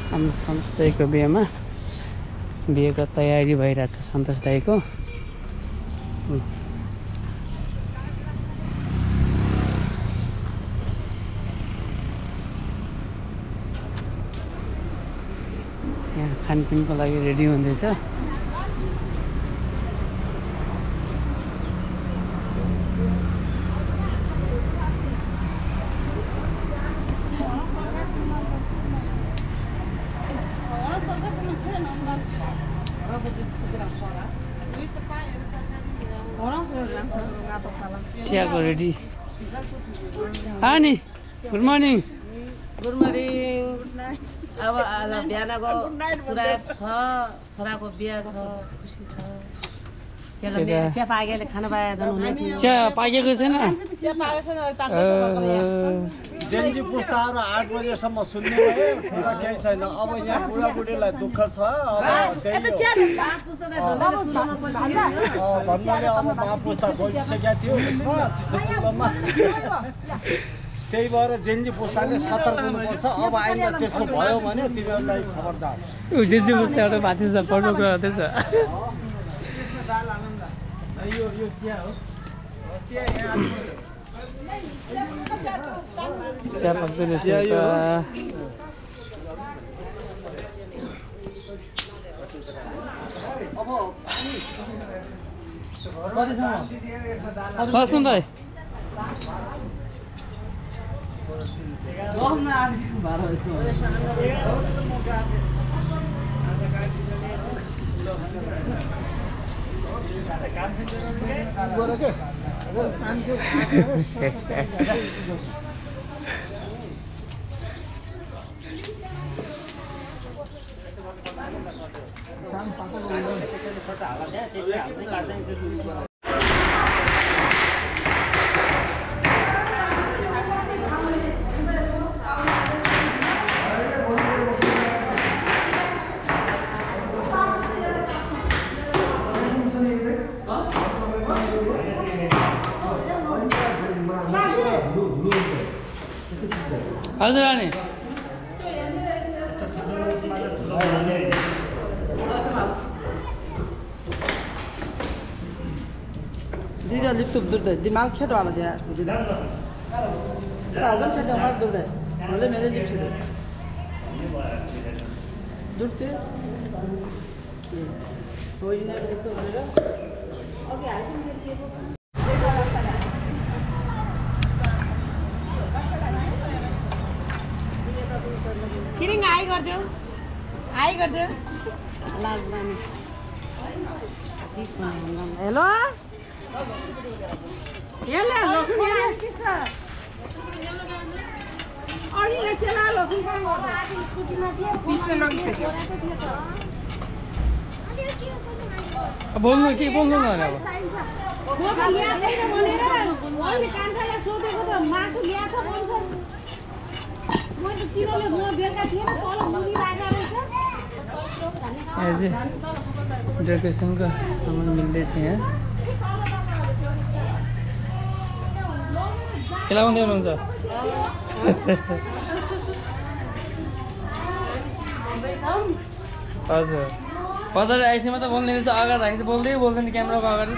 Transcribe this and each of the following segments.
हाम्रो सन्तोष दाइको बिहेमा बिहेको तयारी भइरहेछ सन्तोष दाइको। यहाँ खानपिनको लागि रेडी हुँदैछ। चियाको रेडी नि। Good morning. Good morning. अब आज बिहानको सुरात छ, छोराको बिहा छ, खुसी छ। चिया पाकेले खाना पाए चिया पाकेको छैन। जेन्जी पुस्ताहरू 8 बजेसम्म सुन्ने भए कुरा केही छैन। अब यहाँ बुढाबुढीलाई दुःख छ। भन्नाले अब महापुस्ता बोलिसकेका थियो यसमा चुल्लोमा। त्यही भएर जेन्जी पुस्ताले सतर्क हुनुपर्छ। अब आइन्दा त्यस्तो भयो भने तिमीहरूलाई खबरदार। जेन्जी पुस्ता एउटा माथि छ पढ्नु कुरा गर्दैछ। यो चिया हो। चिया यहाँ चिया पाक्दै रहेछ। बस्नु त हजुर रानी दिदा लिप्तुप दुर्दै दिमाग खेत वाला दिया दिदा साजन खेत दिमाग दुर्दै बोले मेरे लिप्त दुर्ते कोई नहीं इसको बोलेगा ओके आई थिंक छिरिङ आइ गर्दियो हेलो यसले लक्ष्मी आइछ अनि लेखेला लक्ष्मी काम गर्छ स्कुटीमा दिए पिसले लगिसक्यो। बोल्नु के बोल्नु न अब मैले कान्छालाई सोधेको त मासु ल्याछ भन्छ। मैले किनले म बेलुका थिएन तल मुनि लागेर रहेछ। डेकोरेसनको सामान मिल्दैछ यहाँ। के लगाउँदै हुनुहुन्छ? हजुर पछाडि आइसकेमा त बोल्ने रहेछ, अगाडि राखेपछि बोल्दै बोल्दैन क्यामेराको अगाडि।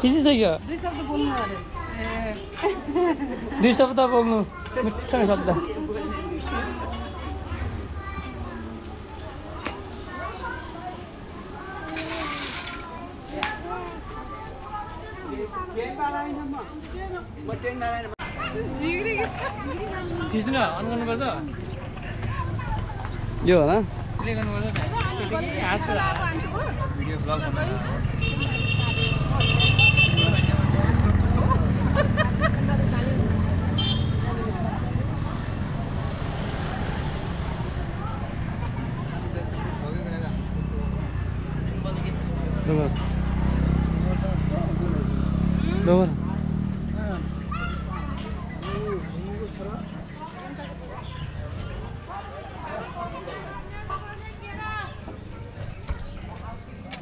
खिचिसक्यो। 2 शब्द बोल्नु मिठो शब्द। खिच्नु न अन गर्नुपर्छ यो होला प्ले गर्नुपर्छ भिडियो ब्लग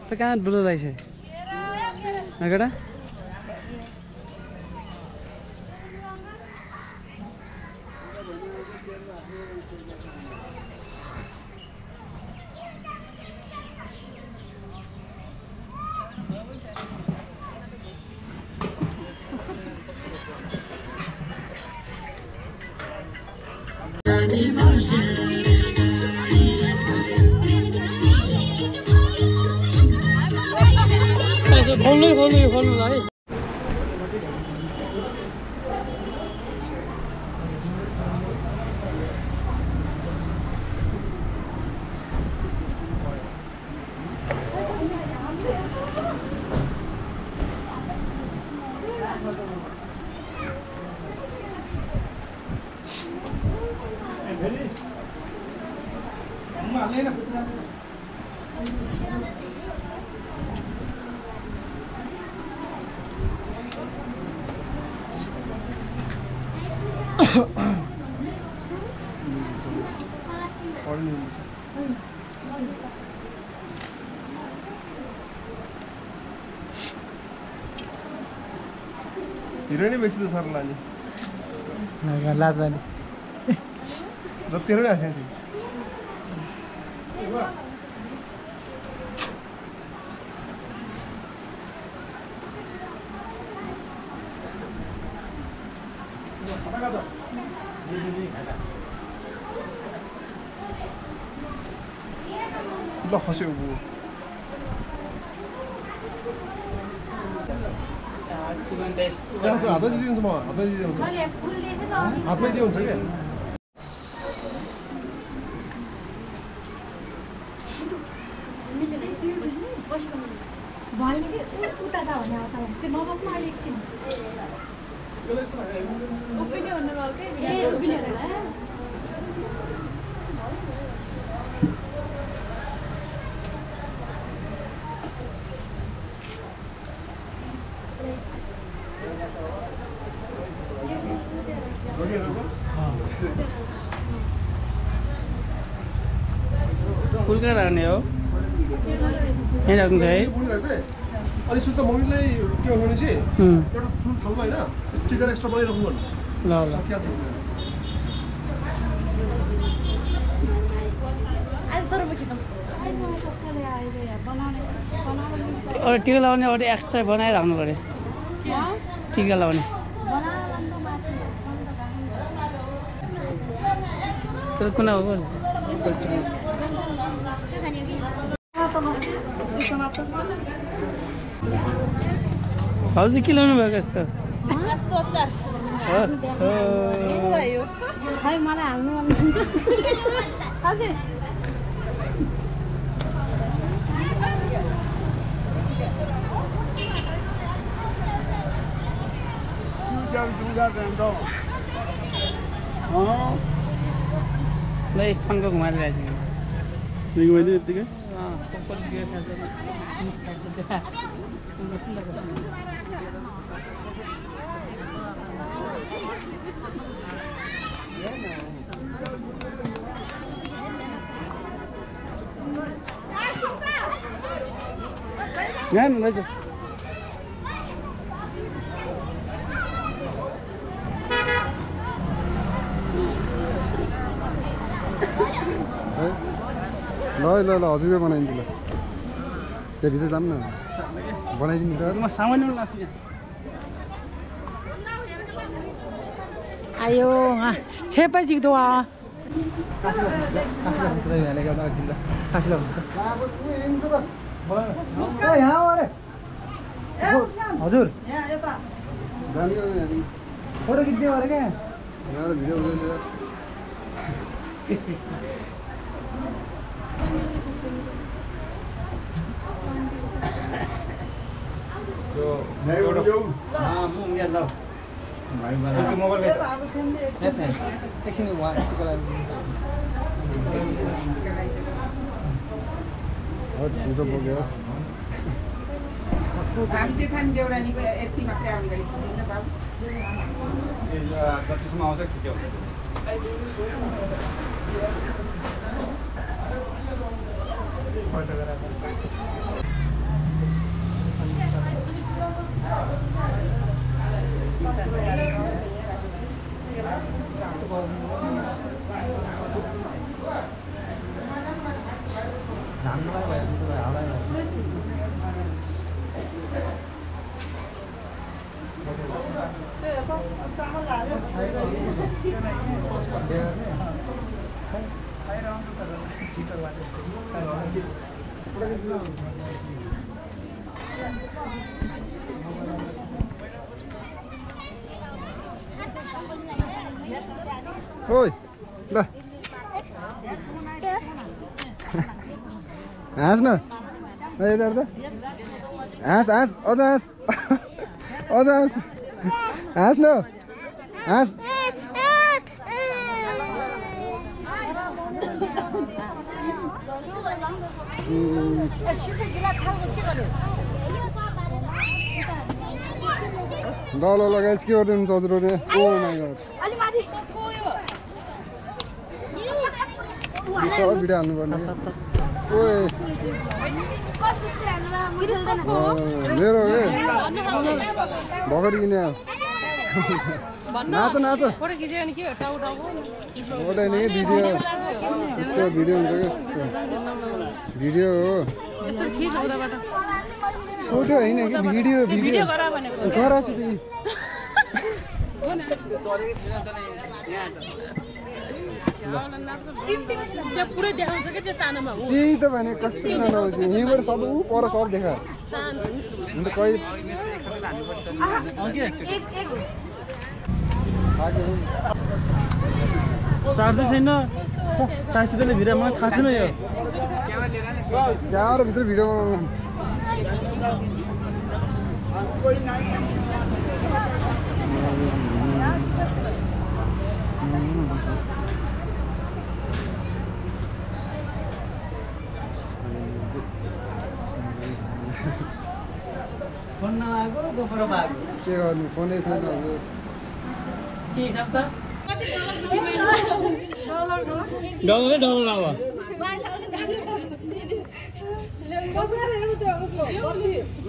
तो कहाँ बुलो लाइसे नगड़ा खोल्नु है हिरोइनै बेच्दै सर लाने लाजवाली जति हेरो आएको छ ल खस्यो हातै दिइदिन्छु म हातै दिइदिन्छु हातमै दिए हुन्छ क्या भएन कि उता जा भने आउँदा त्यो नबस्नु अहिले एकछिन उभिने भन्नुभयो के उभिने फुल कहाँ राख्ने हो यहीँ राख्नु छ है अनि सुत्दा मम्मीलाई के भन्नु चाहिँ एउटा ठुलो थालमा होइन चिकन एक्स्ट्रा बनाइराख्नु भन्नु ल ल अरू टिका लाउने अरू एक्स्ट्रा बनाइराख्नु पऱ्यो टिका लाउने कुना हो हजुर के लाउनु भएको यस्तो खै मलाई हाल्नु मन हजुर ल एक फन्को घुमाएर ल्याएछ घुमाइदियो यत्तिकै यहाँ हुँदैछ ल हजुरले बनाइदिन्छु ल त्यहाँभित्र जाऊँ न बनाइदिनु त म सामान्य नाच्छु आयो छेपै जिक्दो हजुर फोटो खिच्दियो अरे क्या यहाँ भिडियो देउरानीको यति मात्रै आउने गरी खिच्दैन बाबु जतिसम्म आउँछ खिच्यो ओइ ल हाँस न यता त हाँस हाँस अझ हाँस अझ हाँस हाँस न हाँस ल ल ल गाइस के गर्दै हुनुहुन्छ हजुरहरु ओ माय गॉड सब भिडियो हाल्नु पर्ने ओए मेरो ए भगरी किने नाच नाच फोटो खिच्यो नि के टाउ टाउ फोटो नि भिडियो यस्तो भिडियो हुन्छ के यस्तो भिडियो हो यस्तो खिच उताबाट फोटो हैन कि भिडियो भिडियो गरा भनेको गराछ ती पुरै देखाउँछ के त्यो सानोमा त्यही त भने कस्तो नलाउँछ यहीँबाट सब ऊ पर सब देखा अन्त कहिले चार्जै छैन टाइसितले भिडियो मलाई थाहा छैन यो क्यामेरा भित्र भिडियो बनाउनु फोन नआएको गोफरो भएको के गर्नु फोनै छैन हजुर के हिसाब त डलरै डलर अब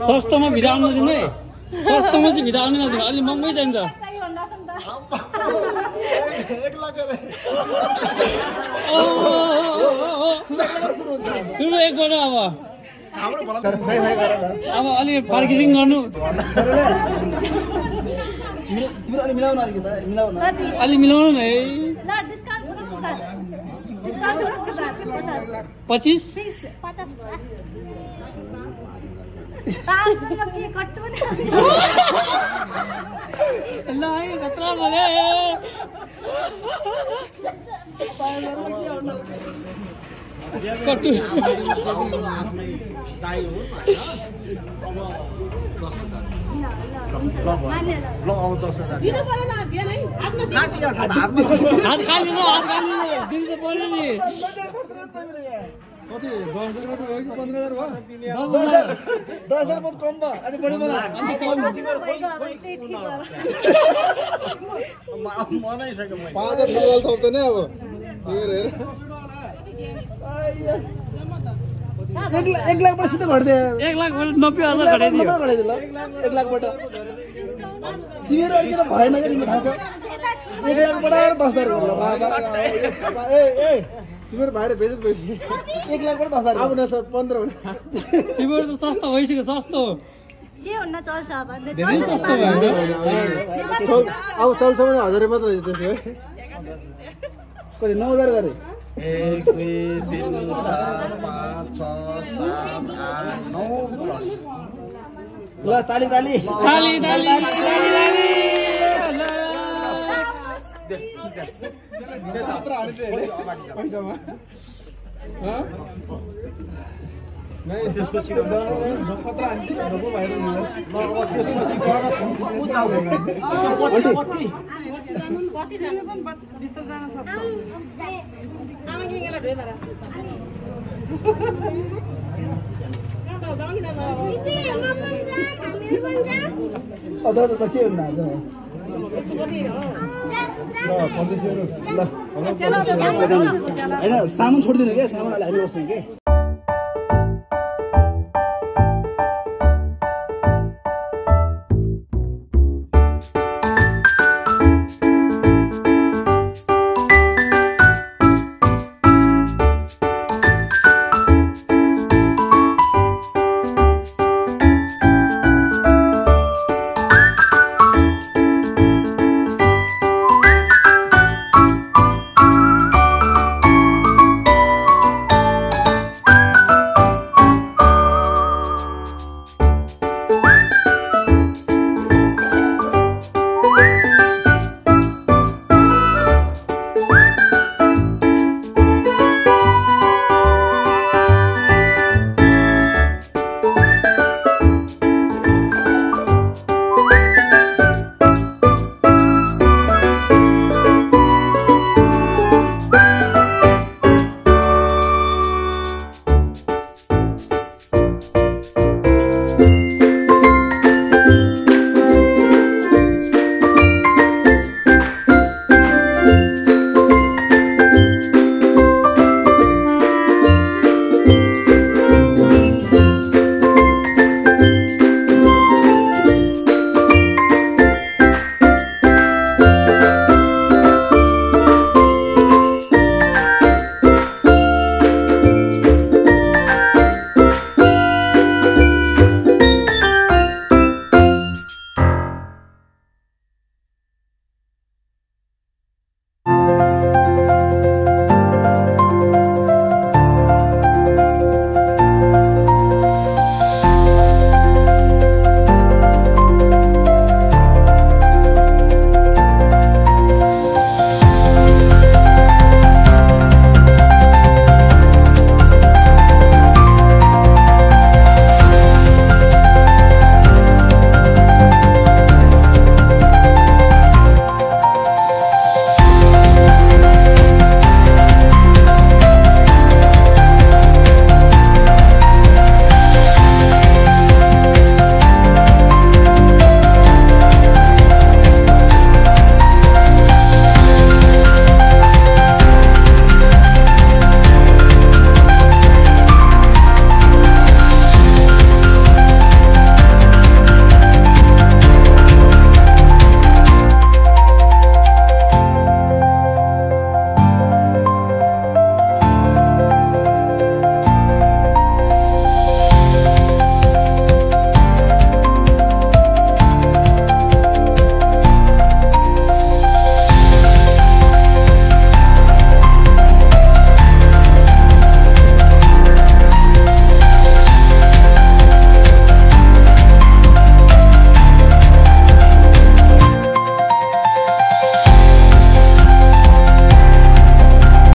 सस्तोमा भिडियो आउनु दिनु है सस्तोमा चाहिँ भिडियो आउनु नदिनु अलि महँगै चाहिन्छ सुरु एकबाट अब अलि मार्केटिङ गर्नु अलि मिलाउनु न है 25 ल है खतरा भयो कट्टु ल अब 10,000 दिनु परेन दिएन है हातमा हात खाली न हात खाली दिनु त पर्यो नि कति 10,000 भयो कि 15,000 भयो 10,000 बहुत कम भयो अझ बढी मलाई मनै सके मैले 5,000 मोबाइल थप्दैन अब हेर हेर 1 लाख सिधै भर्दे 1 लाख 90,000 घटाइदियो 1 लाखबाट तिमीहरू अलिकति भएन कि तिमीलाई थाहा छ 1 लाख बढाएर 10,000 गर्नु ए ए तिमीहरू भाइले बेइज्जत भयो 1 लाखबाट 10,000 अब न सर 15 भने तिमीहरू त सस्तो भइसक्यो सस्तो के हुन चल्छ अब धेरै सस्तो भयो अब चल्छ भने 1000 मात्र है त्यसो है कति 9,000 गरे 1 2 3 4 5 6 7 8 9 10 ल ताली ताली ताली ताली त्यसपछि खतरा हान्थ्यो ढोको भएर नि अब त्यसपछि गएर कति जानु पनि भित्र जान सक्छ आमा किनेर ढोइ भरा अझ त के हुन्न आज ल होइन सामान छोडिदिनु क्या सामान अहिले हामी बस्छौँ कि